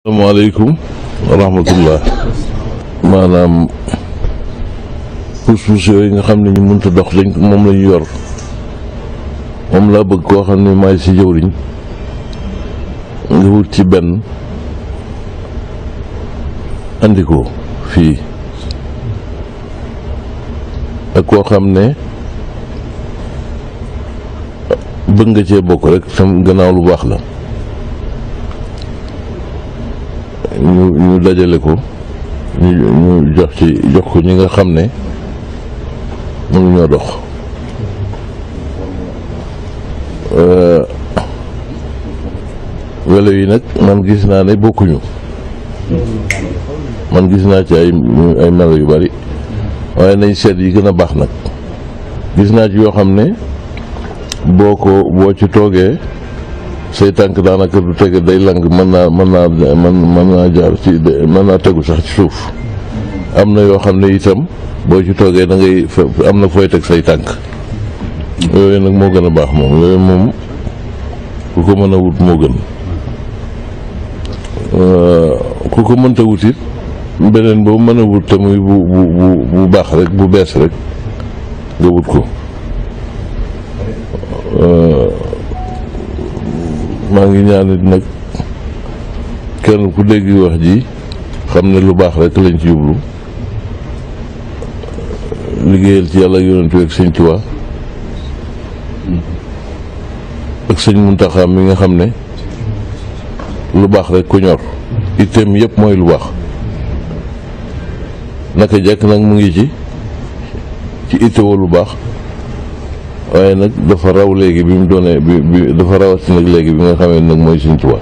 asalaamaaleykum wa rahmatullah. maanaam puus-puus yooyu nga xam ne ñu mënta dox dañ moom la ñu yor moom laa bëgg koo xam ne maay si jëwriñ nga wut ci benn andi ko fii ak koo xam ne bëgg nga cee bokk rek tam gannaaw lu baax la ñu dajale ko ñu jox ko ñi nga xam ne mënu ñoo dox welo yi nag man gis naa ne bokkuñu man gis naa ci ay melo yu bari waaye nañ seet yi gën a baax nag gis naa ci yoo xam ne boo ci toogee say tànk daanaka du tege day lang mën naa jaar ci mën naa tegu sax ci suuf am na yoo xam ne itam boo ci toogee da ngay am na fooy teg say tànk yooyu nag moo gën a baax moom yooyu moom ku ko mën a wut moo gën ku ko mënta wut it beneen boobu mën a wut te muy bu baax rek bu bees rek nga wut ko maa ngi ñaanit nag kenn ku dégg wax ji xam ne lu baax rek lañ ci jublu liggéeyal ci yàlla yonent bi ak sëñ Tuubaa ak sëñ Muntaxa mi nga xam ne lu baax rek ku ñor itteem yëpp mooy lu baax naka jekk nag mu ngi ci ittewoo lu baax waaye nag dafa raw léegi bi mu doonee bi dafa rawati nag léegi bi nga xamee nag mooy sëñ Tuubaa